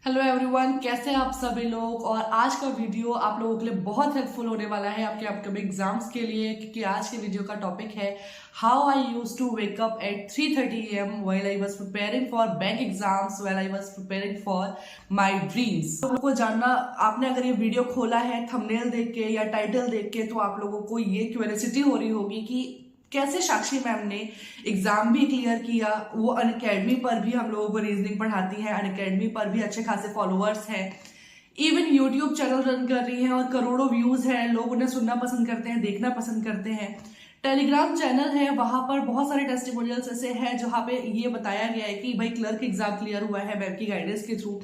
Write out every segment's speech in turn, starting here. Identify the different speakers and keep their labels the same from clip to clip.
Speaker 1: Hello everyone, कैसे हैं आप सभी लोग। और आज का वीडियो आप लोगों के लिए बहुत हेल्पफुल होने वाला है आपके अपकमिंग एग्जाम्स के लिए, क्योंकि आज के वीडियो का टॉपिक है how I use to wake up at 3:30 AM while I was preparing for bank exams, while I was preparing for my dreams. आप लोगों को जानना, आपने अगर ये वीडियो खोला है थंबनेल देख के या टाइटल देख के, तो आप लोगों को ये क्यूरियोसिटी हो रही होगी कि कैसे साक्षी मैम ने एग्जाम भी क्लियर किया। वो अनअकैडमी पर भी हम लोगों को रीजनिंग पढ़ाती हैं, अनअकैडमी पर भी अच्छे खासे फॉलोअर्स हैं, इवन यूट्यूब चैनल रन कर रही हैं और करोड़ों व्यूज हैं, लोग उन्हें सुनना पसंद करते हैं, देखना पसंद करते हैं। टेलीग्राम चैनल है, वहां पर बहुत सारे टेस्टिमोनियल्स ऐसे हैं जहां पे ये बताया गया है कि भाई क्लर्क एग्जाम क्लियर हुआ है मैम की गाइडेंस के थ्रू,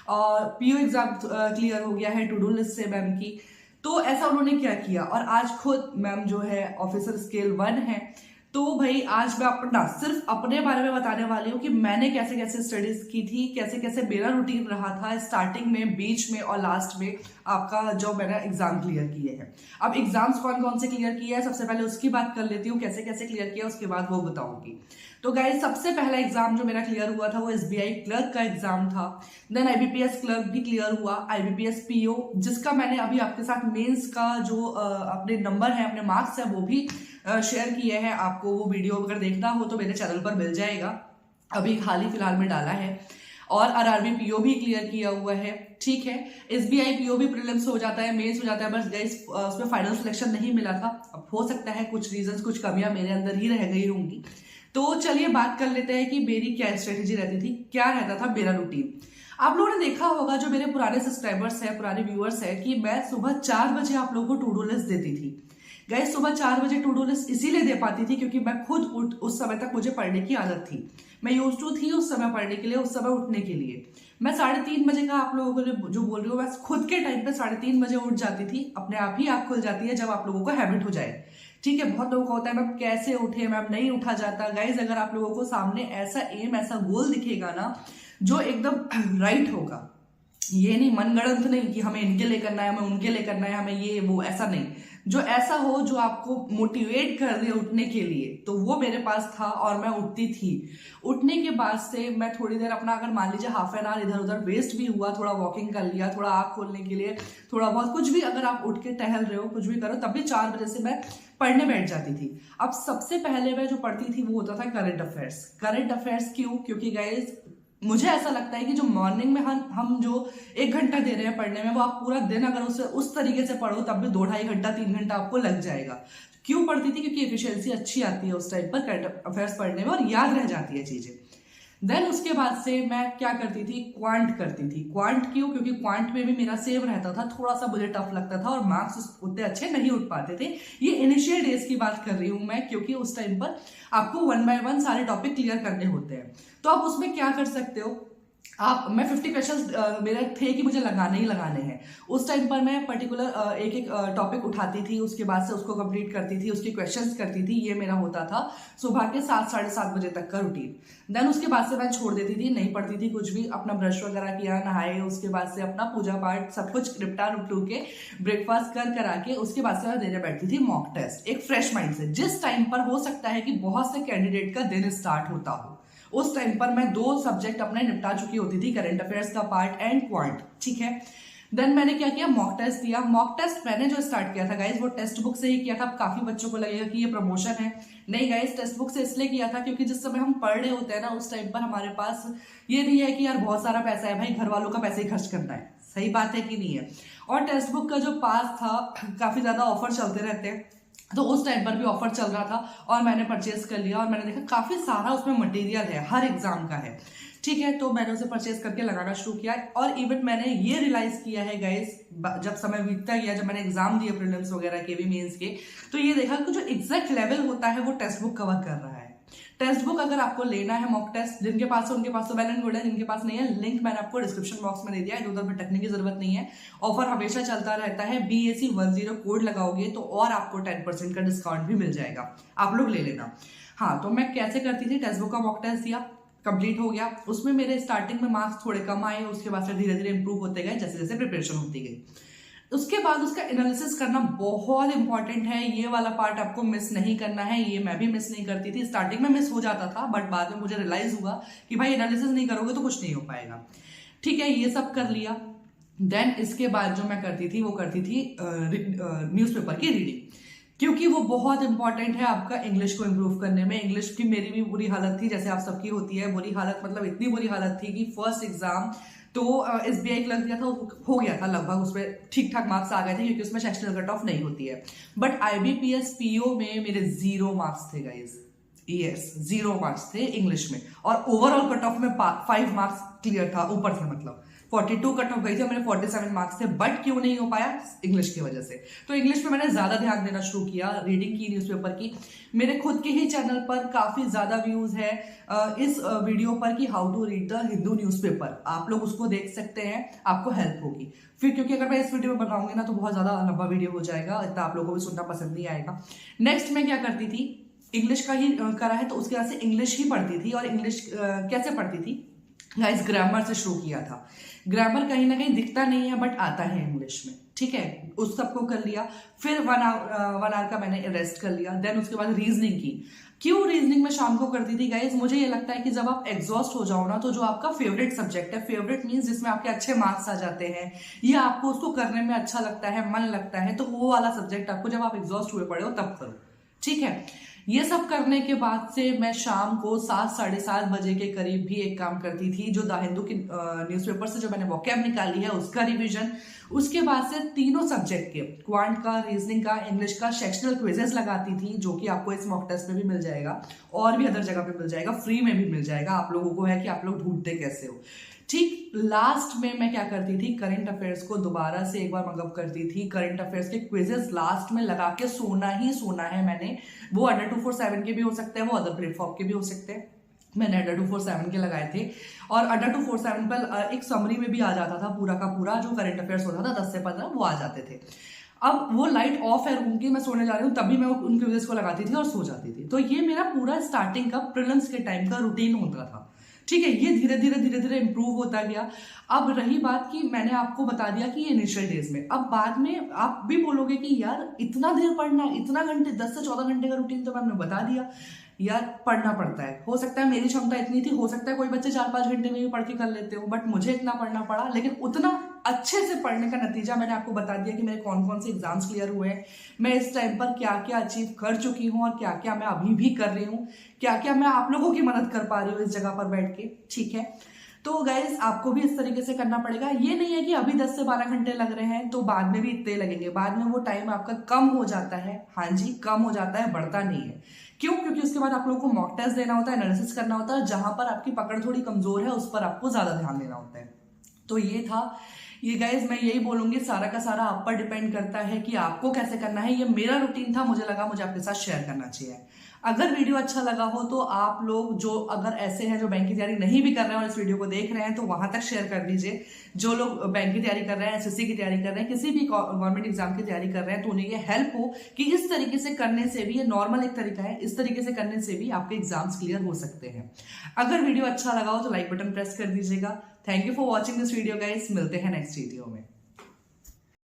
Speaker 1: और पीओ एग्जाम क्लियर हो गया है टू डू लिस्ट से मैम की। तो ऐसा उन्होंने क्या किया, और आज खुद मैम जो है ऑफिसर स्केल 1 है। तो भाई आज मैं अपना सिर्फ अपने बारे में बताने वाली हूँ कि मैंने कैसे कैसे स्टडीज की थी, कैसे कैसे मेरा रूटीन रहा था स्टार्टिंग में, बीच में और लास्ट में आपका जो मैंने एग्जाम क्लियर किए हैं। अब एग्जाम्स कौन कौन से क्लियर किया है, सबसे पहले उसकी बात कर लेती हूँ, कैसे कैसे क्लियर किया उसके बाद वो बताऊंगी। तो गाइस, सबसे पहला एग्जाम जो मेरा क्लियर हुआ था वो एसबीआई क्लर्क का एग्जाम था। देन आईबीपीएस क्लर्क भी क्लियर हुआ, आईबीपीएस पीओ, जिसका मैंने अभी आपके साथ मेंस का जो अपने नंबर है, अपने मार्क्स है, वो भी शेयर किए हैं। आपको वो वीडियो अगर देखना हो तो मेरे चैनल पर मिल जाएगा, अभी हाल ही फिलहाल में डाला है। और आरआरबी पीओ भी क्लियर किया हुआ है, ठीक है। एसबीआई पीओ भी प्रीलिम्स हो जाता है, मेंस हो जाता है, बस गाइस उसमें फाइनल सिलेक्शन नहीं मिला था। अब हो सकता है कुछ रीजंस, कुछ कमियां मेरे अंदर ही रह गई होंगी। तो चलिए बात कर लेते हैं कि मेरी क्या स्ट्रेटेजी रहती थी, क्या रहता था मेरा रूटीन। आप लोगों ने देखा होगा, जो मेरे पुराने सब्सक्राइबर्स हैं, पुराने व्यूअर्स हैं, कि मैं सुबह 4 बजे आप लोगों को टू डू लिस्ट देती थी। गाइस, सुबह 4 बजे टू डू लिस्ट इसीलिए दे पाती थी क्योंकि मैं खुद उस समय तक मुझे पढ़ने की आदत थी। मैं यूज टू थी उस समय पढ़ने के लिए, उस समय उठने के लिए। मैं 3:30 बजे का आप लोगों को जो बोल रही हूँ, मैं खुद के टाइम पे 3:30 बजे उठ जाती थी। अपने आप ही आँख खुल जाती है जब आप लोगों को हैबिट हो जाए, ठीक है। बहुत लोगों का होता है मैम कैसे उठे, मैम नहीं उठा जाता। गाइज, अगर आप लोगों को सामने ऐसा एम, ऐसा गोल दिखेगा ना जो एकदम राइट होगा, ये नहीं मनगढ़ंत नहीं कि हमें इनके लिए करना है, हमें उनके लिए करना है, हमें ये वो, ऐसा नहीं, जो ऐसा हो जो आपको मोटिवेट कर दे उठने के लिए, तो वो मेरे पास था और मैं उठती थी। उठने के बाद से मैं थोड़ी देर अपना, अगर मान लीजिए हाफ एन आवर इधर उधर वेस्ट भी हुआ, थोड़ा वॉकिंग कर लिया, थोड़ा आँख खोलने के लिए, थोड़ा बहुत कुछ भी, अगर आप उठ के टहल रहे हो, कुछ भी करो, तब भी 4 बजे से मैं पढ़ने बैठ जाती थी। अब सबसे पहले मैं जो पढ़ती थी वो होता था करंट अफेयर्स। करंट अफेयर्स क्यों? क्योंकि गाइज मुझे ऐसा लगता है कि जो मॉर्निंग में हम जो 1 घंटा दे रहे हैं पढ़ने में, वो आप पूरा दिन अगर उसे उस तरीके से पढ़ो तब भी 2-2.5 घंटा 3 घंटा आपको लग जाएगा। क्यों पढ़ती थी? क्योंकि एफिशिएंसी अच्छी आती है उस टाइम पर करंट अफेयर्स पढ़ने में, और याद रह जाती है चीजें। देन उसके बाद से मैं क्या करती थी, क्वांट करती थी। क्वांट क्यों? क्योंकि क्वांट में भी मेरा सेव रहता था, थोड़ा सा मुझे टफ लगता था और मार्क्स उतने अच्छे नहीं उठ पाते थे। ये इनिशियल डेज की बात कर रही हूं मैं, क्योंकि उस टाइम पर आपको 1 by 1 सारे टॉपिक क्लियर करने होते हैं। तो आप उसमें क्या कर सकते हो, मैं 50 क्वेश्चंस मेरे थे कि मुझे लगाने ही लगाने हैं। उस टाइम पर मैं पर्टिकुलर एक एक टॉपिक उठाती थी, उसके बाद से उसको कंप्लीट करती थी, उसके क्वेश्चंस करती थी। ये मेरा होता था सुबह के 7-7:30 बजे तक का रूटीन। देन उसके बाद से मैं छोड़ देती थी, नहीं पढ़ती थी कुछ भी। अपना ब्रश वगैरह किया, नहाए, उसके बाद से अपना पूजा पाठ सब कुछ निपटा नुपटू के, ब्रेकफास्ट करा के, उसके बाद से मैं देने बैठती थी मॉक टेस्ट, एक फ्रेश माइंड से। जिस टाइम पर हो सकता है कि बहुत से कैंडिडेट का दिन स्टार्ट होता हो, उस टाइम पर मैं 2 सब्जेक्ट अपने निपटा चुकी होती थी, करंट अफेयर्स का पार्ट एंड क्वांट, ठीक है। देन मैंने क्या किया, मॉक टेस्ट दिया। मॉक टेस्ट मैंने जो स्टार्ट किया था गाइज, वो टेक्स्ट बुक से ही किया था। काफी बच्चों को लगेगा कि ये प्रमोशन है, नहीं गाइज, टेक्स्ट बुक से इसलिए किया था क्योंकि जिस समय हम पढ़ रहे होते हैं ना, उस टाइम पर हमारे पास ये नहीं है कि यार बहुत सारा पैसा है, भाई घर वालों का पैसे ही खर्च करना है। सही बात है कि नहीं है? और टेक्स्ट बुक का जो पास था, काफी ज्यादा ऑफर चलते रहते हैं, तो उस टाइम पर भी ऑफर चल रहा था और मैंने परचेज कर लिया। और मैंने देखा काफी सारा उसमें मटेरियल है, हर एग्जाम का है, ठीक है। तो मैंने उसे परचेज करके लगाना शुरू किया। और इवन मैंने ये रियलाइज किया है गाइस, जब समय बीतता गया, जब मैंने एग्जाम दिए प्रीलिम्स वगैरह के भी, मेंस के, तो ये देखा कि जो एग्जैक्ट लेवल होता है वो टेक्स्ट बुक कवर कर रहा है। टेक्स्ट बुक अगर आपको लेना है, मॉक टेस्ट, जिनके पास है उनके पास तो वेल एंड गुड है, जिनके पास नहीं है, लिंक मैंने आपको डिस्क्रिप्शन बॉक्स में दे दिया है, इधर उधर भटकने की जरूरत नहीं है। ऑफर हमेशा चलता रहता है, BAC10 कोड लगाओगे तो और आपको 10% का डिस्काउंट भी मिल जाएगा, आप लोग ले लेना। हाँ, तो मैं कैसे करती थी, टेक्स्ट बुक का मॉक टेस्ट दिया, कंप्लीट हो गया। उसमें मेरे स्टार्टिंग में मार्क्स थोड़े कम आए, उसके बाद से धीरे धीरे इंप्रूव होते गए जैसे जैसे प्रिपरेशन होती गई। उसके बाद उसका एनालिसिस करना बहुत इंपॉर्टेंट है। ये वाला पार्ट आपको मिस नहीं करना है, ये मैं भी मिस नहीं करती थी। स्टार्टिंग में मिस हो जाता था, बट बाद में मुझे रियलाइज हुआ कि भाई एनालिसिस नहीं करोगे तो कुछ नहीं हो पाएगा। ठीक है, ये सब कर लिया। देन इसके बाद जो मैं करती थी वो करती थी न्यूज़पेपर की रीडिंग, क्योंकि वो बहुत इंपॉर्टेंट है आपका इंग्लिश को इम्प्रूव करने में। इंग्लिश की मेरी भी बुरी हालत थी, जैसे आप सबकी होती है बुरी हालत, मतलब इतनी बुरी हालत थी कि फर्स्ट एग्जाम तो SBI क्लर्क दिया था, हो गया था लगभग, उसमें ठीक ठाक मार्क्स आ गए थे क्योंकि उसमें सेक्शनल कट ऑफ नहीं होती है। बट IBPS PO में मेरे 0 मार्क्स थे गाइज, यस 0 मार्क्स थे इंग्लिश में, और ओवरऑल कट ऑफ में 5 मार्क्स क्लियर था ऊपर से, मतलब 42 कट ऑफ गई थी, मेरे 47 मार्क्स थे। बट क्यों नहीं हो पाया? इंग्लिश की वजह से। तो इंग्लिश पे मैंने ज्यादा ध्यान देना शुरू किया, रीडिंग की, न्यूज़पेपर की। मेरे खुद के ही चैनल पर काफी ज्यादा व्यूज है इस वीडियो पर कि how to read the Hindu newspaper, आप लोग उसको देख सकते हैं, आपको हेल्प होगी फिर, क्योंकि अगर मैं इस वीडियो में बनाऊंगी ना तो बहुत ज्यादा लंबा वीडियो हो जाएगा, इतना आप लोगों को भी सुनना पसंद नहीं आएगा। नेक्स्ट मैं क्या करती थी, इंग्लिश का ही करा है तो उसके बाद से इंग्लिश ही पढ़ती थी। और इंग्लिश कैसे पढ़ती थी गाइस? ग्रामर से शुरू किया था। ग्रामर कहीं ना कहीं दिखता नहीं है बट आता है इंग्लिश में, ठीक है, उस सबको कर लिया। फिर 1 आवर का मैंने रेस्ट कर लिया। देन उसके बाद रीजनिंग की। क्यों रीजनिंग में शाम को करती थी गाइस? मुझे ये लगता है कि जब आप एग्जॉस्ट हो जाओ ना, तो जो आपका फेवरेट सब्जेक्ट है, फेवरेट मीन्स जिसमें आपके अच्छे मार्क्स आ जाते हैं या आपको उसको करने में अच्छा लगता है, मन लगता है, तो वो वाला सब्जेक्ट आपको जब आप एग्जॉस्ट हुए पड़े हो तब करो, ठीक है। ये सब करने के बाद से मैं शाम को 7 साढ़े 7 बजे के करीब भी एक काम करती थी, जो द हिंदू की न्यूज़पेपर से जो मैंने वोकैब निकाली है उसका रिवीजन। उसके बाद से तीनों सब्जेक्ट के, क्वांट का, रीजनिंग का, इंग्लिश का, सेक्शनल क्विजेस लगाती थी, जो कि आपको इस मॉक टेस्ट में भी मिल जाएगा और भी अदर जगह पे मिल जाएगा, फ्री में भी मिल जाएगा। आप लोगों को है कि आप लोग ढूंढते कैसे हो, ठीक। लास्ट में मैं क्या करती थी, करंट अफेयर्स को दोबारा से एक बार मगअप करती थी। करंट अफेयर्स के क्विजेस लास्ट में लगा के सोना ही सोना है मैंने। वो अंडर 247 के भी हो सकते हैं, वो अदर प्लेटफॉर्म के भी हो सकते हैं। मैंने अंडर 247 के लगाए थे, और अंडर 247 पर एक समरी में भी आ जाता था पूरा का पूरा, जो करंट अफेयर्स होता था 10 से 15 वो आ जाते थे। अब वो लाइट ऑफ है रूम की, मैं सोने जा रही हूँ, तभी मैं उन क्विजेस को लगाती थी और सो जाती थी। तो ये मेरा पूरा स्टार्टिंग का प्रीलिम्स के टाइम का रूटीन होता था, ठीक है। ये धीरे धीरे इंप्रूव होता गया। अब रही बात कि मैंने आपको बता दिया कि ये इनिशियल डेज में, अब बाद में आप भी बोलोगे कि यार इतना देर पढ़ना, इतना घंटे, 10 से 14 घंटे का रूटीन तो मैंने बता दिया। यार पढ़ना पड़ता है, हो सकता है मेरी क्षमता इतनी थी, हो सकता है कोई बच्चे 4-5 घंटे में भी पढ़ के कर लेते हो, बट मुझे इतना पढ़ना पड़ा। लेकिन उतना अच्छे से पढ़ने का नतीजा मैंने आपको बता दिया कि मेरे कौन कौन से एग्जाम्स क्लियर हुए हैं, मैं इस टाइम पर क्या क्या अचीव कर चुकी हूँ और क्या क्या मैं अभी भी कर रही हूँ, क्या क्या मैं आप लोगों की मदद कर पा रही हूँ इस जगह पर बैठ के, ठीक है। तो गाइज आपको भी इस तरीके से करना पड़ेगा। ये नहीं है कि अभी 10 से 12 घंटे लग रहे हैं तो बाद में भी इतने लगेंगे, बाद में वो टाइम आपका कम हो जाता है। हाँ जी, कम हो जाता है, बढ़ता नहीं है। क्यों? क्योंकि उसके बाद आप लोगों को मॉक टेस्ट देना होता है, एनालिसिस करना होता है, जहां पर आपकी पकड़ थोड़ी कमजोर है उस पर आपको ज्यादा ध्यान देना होता है। तो ये था, ये गाइज मैं यही बोलूंगी, सारा का सारा आप पर डिपेंड करता है कि आपको कैसे करना है। ये मेरा रूटीन था, मुझे लगा मुझे आपके साथ शेयर करना चाहिए। अगर वीडियो अच्छा लगा हो तो आप लोग जो अगर ऐसे हैं जो बैंक की तैयारी नहीं भी कर रहे हैं और इस वीडियो को देख रहे हैं तो वहां तक शेयर कर दीजिए। जो लोग बैंक की तैयारी कर रहे हैं, SSC की तैयारी कर रहे हैं, किसी भी गवर्नमेंट एग्जाम की तैयारी कर रहे हैं, तो उन्हें ये हेल्प हो कि इस तरीके से करने से भी, ये नॉर्मल एक तरीका है, इस तरीके से करने से भी आपके एग्जाम्स क्लियर हो सकते हैं। अगर वीडियो अच्छा लगा हो तो लाइक बटन प्रेस कर दीजिएगा। Thank you for watching this video guys, मिलते हैं नेक्स्ट वीडियो में।